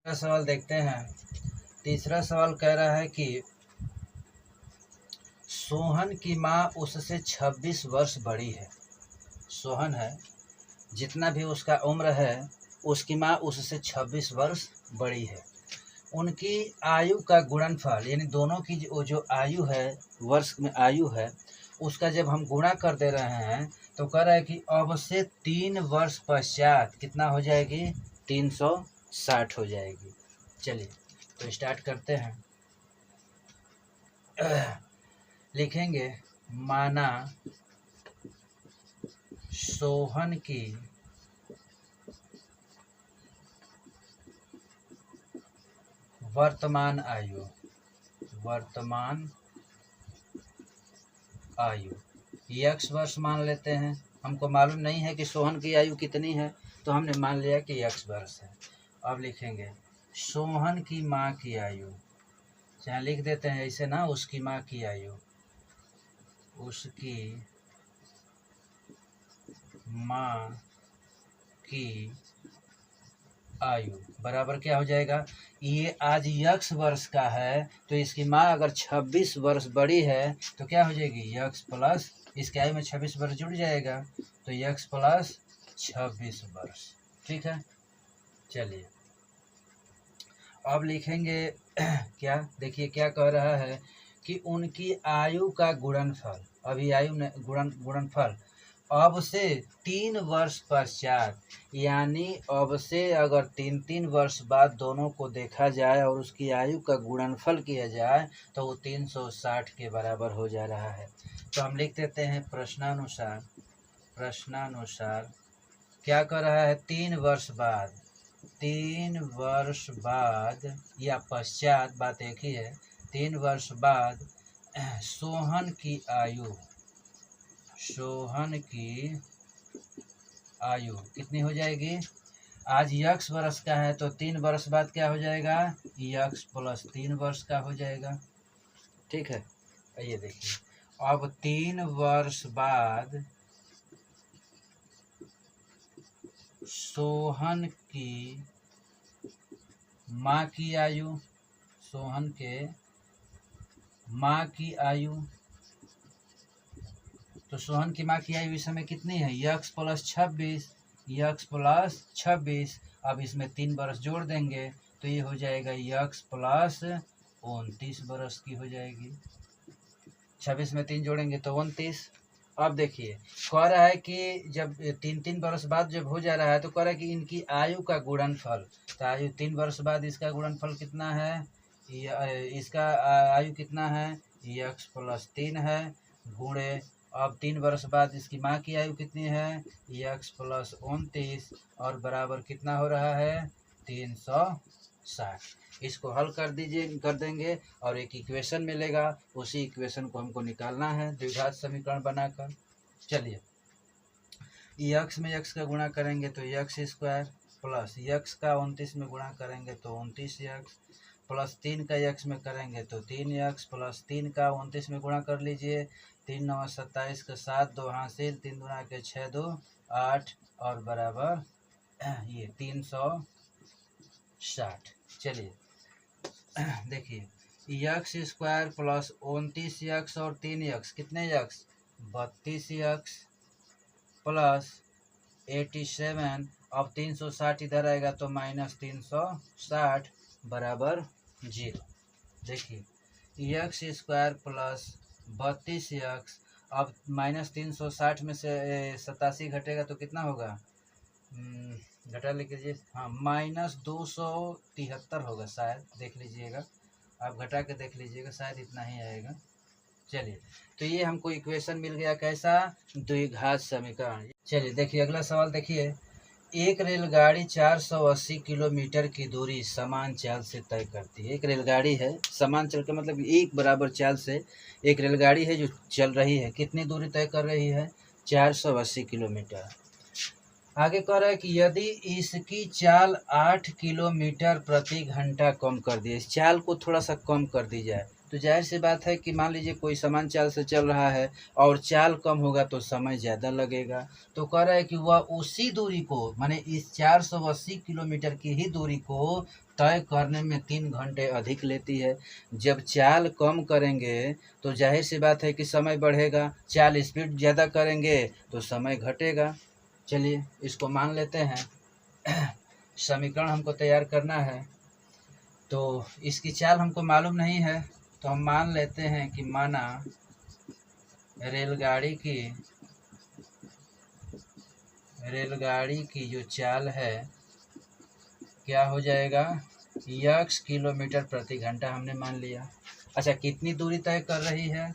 तीसरा सवाल देखते हैं। तीसरा सवाल कह रहा है कि सोहन की माँ उससे 26 वर्ष बड़ी है। सोहन है, जितना भी उसका उम्र है, उसकी माँ उससे 26 वर्ष बड़ी है। उनकी आयु का गुणनफल, यानी दोनों की जो आयु है, वर्ष में आयु है, उसका जब हम गुणा कर दे रहे हैं तो कह रहा है कि अब से 3 वर्ष पश्चात कितना हो जाएगी? 360 हो जाएगी। चलिए तो स्टार्ट करते हैं। लिखेंगे माना सोहन की वर्तमान आयु x वर्ष मान लेते हैं। हमको मालूम नहीं है कि सोहन की आयु कितनी है, तो हमने मान लिया कि x वर्ष है। अब लिखेंगे सोहन की माँ की आयु, चाहे लिख देते हैं ऐसे ना, उसकी माँ की आयु, उसकी माँ की आयु बराबर क्या हो जाएगा? ये आज x वर्ष का है तो इसकी माँ अगर 26 वर्ष बड़ी है तो क्या हो जाएगी? x प्लस इसके आयु में 26 वर्ष जुड़ जाएगा तो x प्लस 26 वर्ष। ठीक है, चलिए अब लिखेंगे क्या, देखिए क्या कह रहा है कि उनकी आयु का गुणनफल, अभी आयु ने गुणनफल अब से 3 वर्ष पश्चात, यानी अब से अगर 3 वर्ष बाद दोनों को देखा जाए और उसकी आयु का गुणनफल किया जाए तो वो 360 के बराबर हो जा रहा है। तो हम लिख देते हैं प्रश्नानुसार क्या कर रहा है? 3 वर्ष बाद या पश्चात, बात एक ही है, 3 वर्ष बाद सोहन की आयु कितनी हो जाएगी? आज x वर्ष का है तो 3 वर्ष बाद क्या हो जाएगा? x प्लस 3 वर्ष का हो जाएगा। ठीक है, ये देखिए अब 3 वर्ष बाद सोहन की माँ की आयु, सोहन के माँ की आयु, तो सोहन की माँ की आयु इस समय कितनी है? x plus 26। अब इसमें 3 वर्ष जोड़ देंगे तो ये हो जाएगा x प्लस 29 वर्ष की हो जाएगी। 26 में 3 जोड़ेंगे तो 29। अब देखिए कह रहा है कि जब 3 वर्ष बाद जब हो जा रहा है तो कह रहा है कि इनकी आयु का गुणनफल, तो आयु 3 वर्ष बाद इसका गुणनफल कितना है? इसका आयु कितना है? x प्लस 3 है, गुणे अब 3 वर्ष बाद इसकी माँ की आयु कितनी है? x प्लस 29 और बराबर कितना हो रहा है? 360। इसको हल कर देंगे और एक इक्वेशन मिलेगा, उसी इक्वेशन को हमको निकालना है द्विघात समीकरण बनाकर। चलिए x में x का गुणा करेंगे तो x स्क्वायर प्लस x का 29 में गुणा करेंगे तो 29x प्लस 3 का x में करेंगे तो 3x प्लस 3 का 29 में गुणा कर लीजिए, 3 9 27 का 7 2 हासिल, 3 दूना के 6 2 8 और बराबर ये 360। चलिए देखिए x स्क्वायर प्लस 29x और 3x कितने x? 32x प्लस 87, अब 360 इधर आएगा तो माइनस 360 बराबर 0। देखिए x स्क्वायर प्लस 32x, अब माइनस 360 में से 87 घटेगा तो कितना होगा? घटा लीजिए, हाँ माइनस 273 होगा शायद, देख लीजिएगा आप, घटा के देख लीजिएगा, शायद इतना ही आएगा। चलिए तो ये हमको इक्वेशन मिल गया, कैसा? द्विघात समीकरण। चलिए देखिए अगला सवाल देखिए, एक रेलगाड़ी 480 किलोमीटर की दूरी समान चाल से तय करती है। एक रेलगाड़ी है, समान चाल का मतलब एक बराबर चाल से एक रेलगाड़ी है जो चल रही है, कितनी दूरी तय कर रही है? 480 किलोमीटर। आगे कह रहा है कि यदि इसकी चाल 8 किलोमीटर प्रति घंटा कम कर दिए, इस चाल को थोड़ा सा कम कर दी जाए, तो जाहिर सी बात है कि मान लीजिए कोई समान चाल से चल रहा है और चाल कम होगा तो समय ज़्यादा लगेगा। तो कह रहा है कि वह उसी दूरी को, माने इस 480 किलोमीटर की ही दूरी को तय करने में 3 घंटे अधिक लेती है। जब चाल कम करेंगे तो जाहिर सी बात है कि समय बढ़ेगा, चाल स्पीड ज़्यादा करेंगे तो समय घटेगा। चलिए इसको मान लेते हैं। समीकरण हमको तैयार करना है, तो इसकी चाल हमको मालूम नहीं है, तो हम मान लेते हैं कि माना रेलगाड़ी की जो चाल है क्या हो जाएगा, x किलोमीटर प्रति घंटा हमने मान लिया। अच्छा, कितनी दूरी तय कर रही है?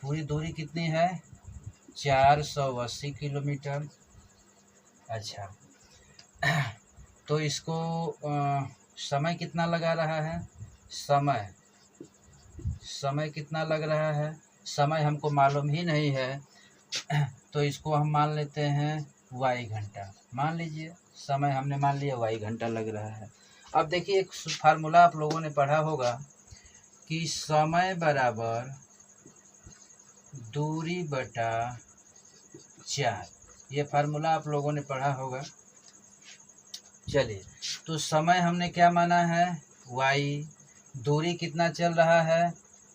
पूरी दूरी कितनी है? 480 किलोमीटर। अच्छा, तो इसको समय कितना लगा रहा है? समय कितना लग रहा है? समय हमको मालूम ही नहीं है, तो इसको हम मान लेते हैं y घंटा। मान लीजिए समय हमने मान लिया y घंटा लग रहा है। अब देखिए एक फार्मूला आप लोगों ने पढ़ा होगा कि समय बराबर दूरी बटा 4। ये फार्मूला आप लोगों ने पढ़ा होगा। चलिए, तो समय हमने क्या माना है? y। दूरी कितना चल रहा है?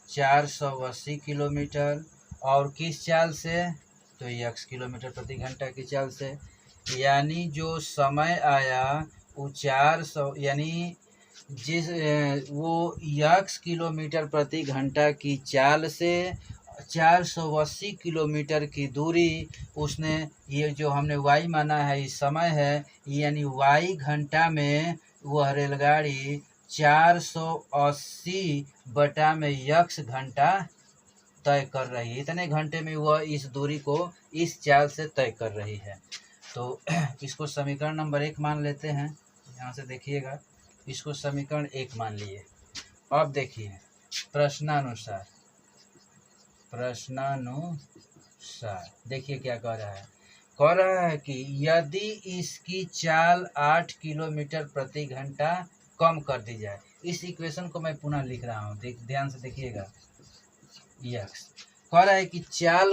480 किलोमीटर। और किस चाल से? तो x किलोमीटर प्रति घंटा की चाल से। यानी जो समय आया वो 400, यानी वो x किलोमीटर प्रति घंटा की चाल से 480 किलोमीटर की दूरी उसने, ये जो हमने y माना है इस समय है, यानी y घंटा में वह रेलगाड़ी 480 बटा में x घंटा तय कर रही है। इतने घंटे में वह इस दूरी को इस चाल से तय कर रही है। तो इसको समीकरण नंबर 1 मान लेते हैं। यहाँ से देखिएगा, इसको समीकरण 1 मान लिए। अब देखिए प्रश्नानुसार देखिए क्या कह रहा है कि यदि इसकी चाल 8 किलोमीटर प्रति घंटा कम कर दी जाए। इस इक्वेशन को मैं पुनः लिख रहा हूँ, ध्यान से देखिएगा। यस, कह रहा है कि चाल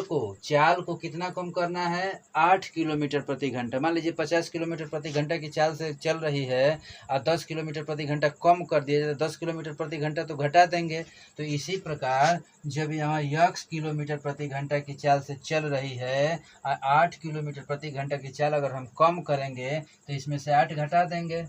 को कितना कम करना है? 8 किलोमीटर प्रति घंटा। मान लीजिए 50 किलोमीटर प्रति घंटा की चाल से चल रही है और 10 किलोमीटर प्रति घंटा कम कर दिया जाए, 10 किलोमीटर प्रति घंटा तो घटा देंगे। तो इसी प्रकार जब यहाँ x किलोमीटर प्रति घंटा की चाल से चल रही है और 8 किलोमीटर प्रति घंटा की चाल अगर हम कम करेंगे तो इसमें से 8 घटा देंगे।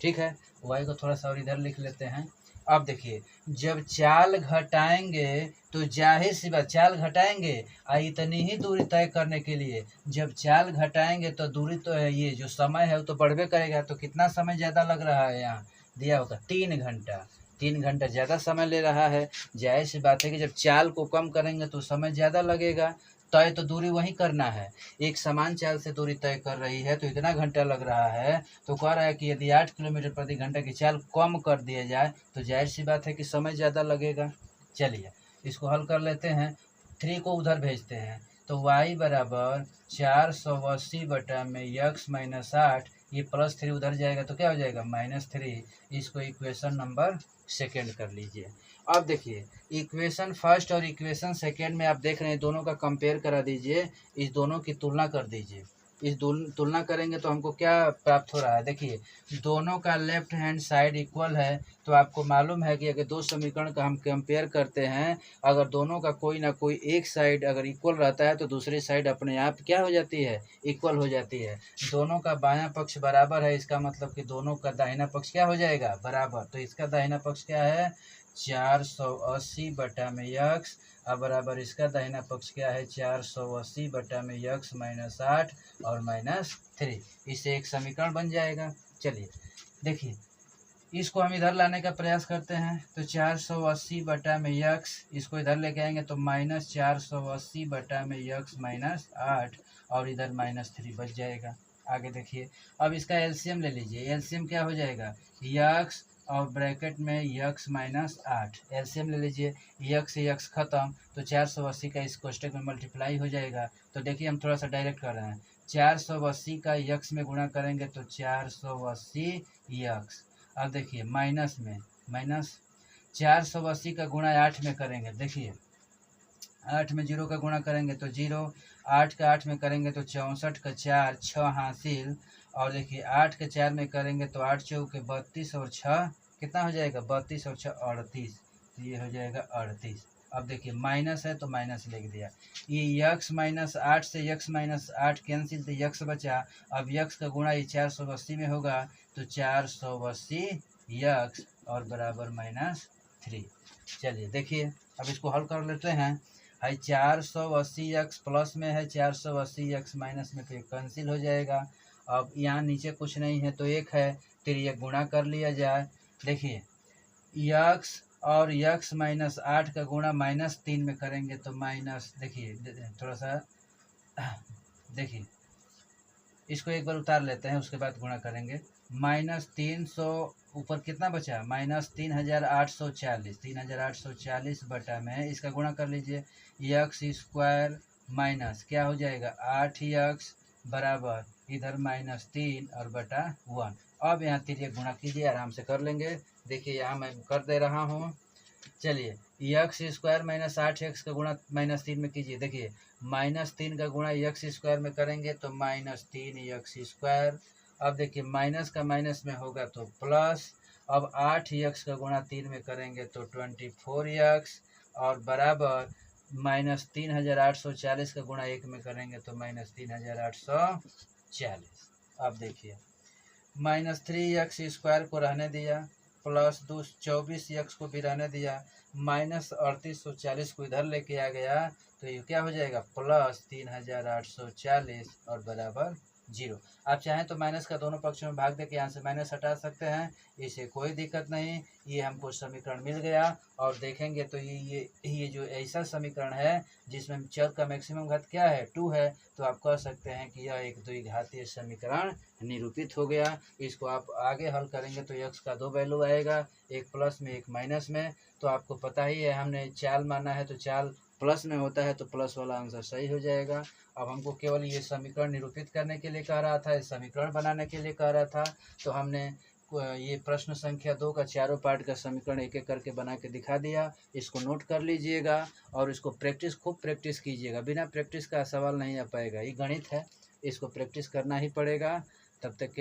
ठीक है, y को थोड़ा सा और इधर लिख लेते हैं। अब देखिए, जब चाल घटाएंगे तो जाहिर सी बात, चाल घटाएंगे और इतनी ही दूरी तय करने के लिए जब चाल घटाएंगे तो दूरी तो है, ये जो समय है वो तो बढ़वे करेगा। तो कितना समय ज़्यादा लग रहा है? यहाँ दिया होगा 3 घंटा। 3 घंटा ज़्यादा समय ले रहा है। जाहिर सी बात है कि जब चाल को कम करेंगे तो समय ज़्यादा लगेगा। तय तो दूरी वही करना है, एक समान चाल से दूरी तय कर रही है तो इतना घंटा लग रहा है। तो कह रहा है कि यदि 8 किलोमीटर प्रति घंटा की चाल कम कर दिया जाए तो जाहिर सी बात है कि समय ज़्यादा लगेगा। चलिए इसको हल कर लेते हैं। 3 को उधर भेजते हैं तो y बराबर 480 बटा में x माइनस 8, ये +3 उधर जाएगा तो क्या हो जाएगा? -3। इसको इक्वेशन नंबर 2 कर लीजिए। अब देखिए इक्वेशन फर्स्ट और इक्वेशन सेकेंड में आप देख रहे हैं, दोनों का कंपेयर करा दीजिए, इस दोनों की तुलना कर दीजिए। इस तुलना करेंगे तो हमको क्या प्राप्त हो रहा है? देखिए दोनों का लेफ्ट हैंड साइड इक्वल है। तो आपको मालूम है कि अगर दो समीकरण का हम कंपेयर करते हैं, अगर दोनों का कोई ना कोई एक साइड अगर इक्वल रहता है तो दूसरी साइड अपने आप क्या हो जाती है? इक्वल हो जाती है। दोनों का बायां पक्ष बराबर है, इसका मतलब कि दोनों का दाहिना पक्ष क्या हो जाएगा? बराबर। तो इसका दाहिना पक्ष क्या है? 480 बटा में x अब बराबर इसका दाहिना पक्ष क्या है? 480 बटा में x माइनस 8 और -3। इससे एक समीकरण बन जाएगा। चलिए देखिए, इसको हम इधर लाने का प्रयास करते हैं तो 480 बटा में x, इसको इधर लेके आएंगे तो -480 बटा में x माइनस 8 और इधर -3 बच जाएगा। आगे देखिए, अब इसका एलसीएम ले लीजिए। एलसीएम क्या हो जाएगा? x और ब्रैकेट में x माइनस 8, एलसीएम ले लीजिए। x से x खत्म तो 480 का इस कोष्टक में मल्टीप्लाई हो जाएगा। तो देखिए हम थोड़ा सा डायरेक्ट कर रहे हैं, 480 का x में गुणा करेंगे तो 480 x। अब देखिए माइनस में माइनस 480 का गुणा 8 में करेंगे, देखिए 8 में 0 का गुणा करेंगे तो 0, 8 का 8 में करेंगे तो 64 का 4, 6 हासिल और देखिए 8 के 4 में करेंगे तो 8 चौके 32 और 6 कितना हो जाएगा, 32 और 6 38, तो ये हो जाएगा 38। अब देखिए माइनस है तो माइनस लिख दिया। ये यक्स माइनस 8 से यक्स माइनस 8 कैंसिल, तो यक्स बचा। अब यक्स का गुणा ये 480 में होगा, तो 480 यक्स और बराबर -3। चलिए देखिए अब इसको हल कर लेते हैं। है 480 यक्स प्लस में है, 480 यक्स माइनस में, तो ये कैंसिल हो जाएगा। अब यहाँ नीचे कुछ नहीं है तो एक है, फिर ये गुणा कर लिया जाए। देखिए यक्स और यक्स माइनस 8 का गुणा -3 में करेंगे तो माइनस, देखिए थोड़ा सा देखिए इसको एक बार उतार लेते हैं, उसके बाद गुणा करेंगे। -300 ऊपर कितना बचा, -3840, 3840 बटा में इसका गुणा कर लीजिए, यक्स स्क्वायर माइनस क्या हो जाएगा 8 यक्स बराबर इधर -3 और बटा 1। अब यहाँ तिर्यक गुणा कीजिए, आराम से कर लेंगे। देखिए यहाँ मैं कर दे रहा हूँ। चलिए यक्स स्क्वायर माइनस 8 एक्स का गुणा -3 में कीजिए। देखिए -3 का गुणा यक्स स्क्वायर में करेंगे तो -3 यक्स स्क्वायर। अब देखिए माइनस का माइनस में होगा तो प्लस। अब 8 यक्स का गुणा 3 में करेंगे तो 24 यक्स और बराबर -3840 का गुणा 1 में करेंगे तो -3840। अब देखिए -3 यक्स स्क्वायर को रहने दिया, प्लस 24 यक्स को भी रहने दिया, -3840 को इधर लेके आ गया, तो ये क्या हो जाएगा +3840 और बराबर 0। आप चाहें तो माइनस का दोनों पक्षों में भाग दे के यहाँ से माइनस हटा सकते हैं, इसे कोई दिक्कत नहीं। ये हमको समीकरण मिल गया। और देखेंगे तो ये जो ऐसा समीकरण है जिसमें चर का मैक्सिमम घात क्या है 2 है, तो आप कह सकते हैं कि यह एक द्विघातीय समीकरण निरूपित हो गया। इसको आप आगे हल करेंगे तो x का 2 वैल्यू आएगा, एक प्लस में एक माइनस में। तो आपको पता ही है हमने चाल माना है तो चाल प्लस में होता है तो प्लस वाला आंसर सही हो जाएगा। अब हमको केवल ये समीकरण निरूपित करने के लिए कह रहा था, इस समीकरण बनाने के लिए कह रहा था, तो हमने ये प्रश्न संख्या 2 का चारों पार्ट का समीकरण एक एक करके बना के दिखा दिया। इसको नोट कर लीजिएगा और इसको खूब प्रैक्टिस कीजिएगा। बिना प्रैक्टिस का सवाल नहीं आ पाएगा, ये गणित है, इसको प्रैक्टिस करना ही पड़ेगा। तब तक के